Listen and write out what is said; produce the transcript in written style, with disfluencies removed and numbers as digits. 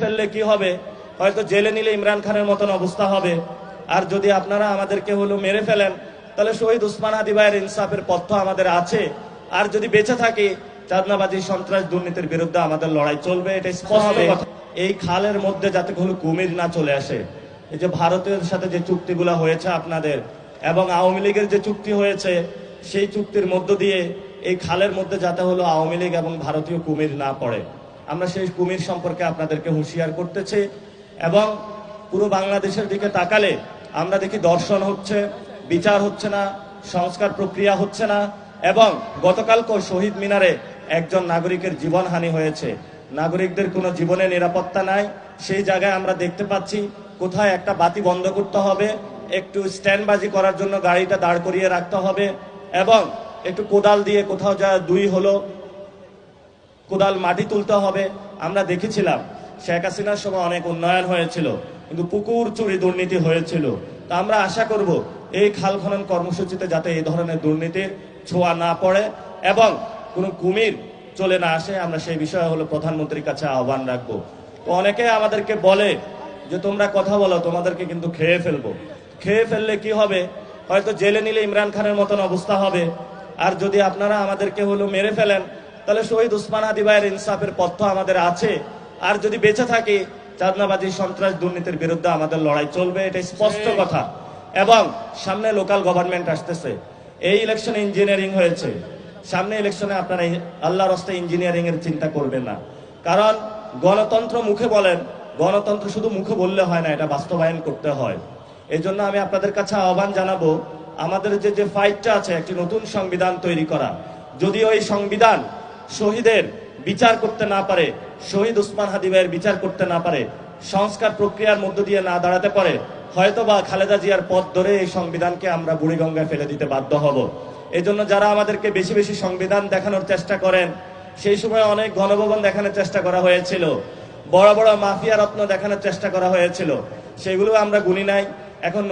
ফেললে কি হবে, হয়তো জেলে নিলে ইমরান খানের মতন অবস্থা হবে। আর যদি আপনারা আমাদেরকে মেরে ফেলেন, তাহলে শহীদ উসমান হাদি ভাইয়ের ইনসাফের পথ আমাদের আছে। আর যদি বেঁচে থাকি, চাঁদনাবাজি সন্ত্রাস দুর্নীতির বিরুদ্ধে আমাদের লড়াই চলবে, এটা স্পষ্ট কথা। এই খালের মধ্যে যাতে কোনো কুমির না চলে আসে, এই যে ভারতের সাথে যে চুক্তিগুলো হয়েছে আপনাদের এবং আওয়ামী লীগের যে চুক্তি হয়েছে, সেই চুক্তির মধ্য দিয়ে এই খালের মধ্যে যাতে আওয়ামী লীগ এবং ভারতীয় কুমির না পড়ে, আমরা সেই কুমির সম্পর্কে আপনাদেরকে হুঁশিয়ার করতেছি। এবং পুরো বাংলাদেশের দিকে তাকালে আমরা দেখি দর্শন হচ্ছে, বিচার হচ্ছে না, সংস্কার প্রক্রিয়া হচ্ছে না। এবং গতকালকে শহীদ মিনারে একজন নাগরিকের জীবনহানি হয়েছে, নাগরিকদের কোনো জীবনে নিরাপত্তা নাই। সেই জায়গায় আমরা দেখতে পাচ্ছি কোথায় একটা বাতি বন্ধ করতে হবে, একটু স্ট্যান্ডবাজি করার জন্য গাড়িটা দাঁড় করিয়ে রাখতে হবে, এবং একটু কোদাল দিয়ে কোথাও যা কোদাল মাটি তুলতে হবে। আমরা দেখেছিলাম শেখ হাসিনার সময় অনেক উন্নয়ন হয়েছিল, কিন্তু পুকুর চুরি দুর্নীতি হয়েছিল। তা আমরা আশা করব এই খাল খনন কর্মসূচিতে যাতে এই ধরনের দুর্নীতির ছোঁয়া না পড়ে এবং কোনো কুমির চলে না আসে, আমরা সেই বিষয়ে প্রধানমন্ত্রীর কাছে আহ্বান রাখবো। তো অনেকে আমাদেরকে বলে যে তোমরা কথা বলো, তোমাদেরকে কিন্তু খেয়ে ফেলবো। খেয়ে ফেললে কি হবে, হয়তো জেলে নিলে ইমরান খানের মতন অবস্থা হবে। আর যদি আপনারা আমাদেরকে মেরে ফেলেন, তাহলে শহীদ উসমান হাদি ভাইয়ের ইনসাফের পথ আমাদের আছে। আর যদি বেঁচে থাকি, চাঁদনাবাজি সন্ত্রাস দুর্নীতির বিরুদ্ধে আমাদের লড়াই চলবে, এটা স্পষ্ট কথা। এবং সামনে লোকাল গভর্নমেন্ট আসতেছে, এই ইলেকশনে ইঞ্জিনিয়ারিং হয়েছে, সামনে ইলেকশনে আপনারা আল্লাহর রাস্তায় ইঞ্জিনিয়ারিং এর চিন্তা করবেন না। কারণ গণতন্ত্র মুখে বলেন, গণতন্ত্র শুধু মুখে বললে হয় না, এটা বাস্তবায়ন করতে হয়। এই জন্য আমি আপনাদের কাছে আহ্বান জানাবো, আমাদের যে ফাইটটা আছে একটি নতুন সংবিধান তৈরি করা। যদি ওই সংবিধান শহীদের বিচার করতে না পারে, শহীদ উসমান হাদি ভাইয়ের বিচার করতে না পারে, সংস্কার প্রক্রিয়ার মধ্য দিয়ে না দাঁড়াতে পারে, হয়তোবা খালেদা জিয়ার পথ ধরে এই সংবিধানকে আমরা বুড়িগঙ্গায় ফেলে দিতে বাধ্য হব। এই জন্য যারা আমাদেরকে বেশি বেশি সংবিধান দেখানোর চেষ্টা করেন, সেই সময় অনেক গণভবন দেখানোর চেষ্টা করা হয়েছিল, বড় বড় মাফিয়া রত্ন দেখানোর চেষ্টা করা হয়েছিল, সেগুলো আমরা গুনি নাই। এখন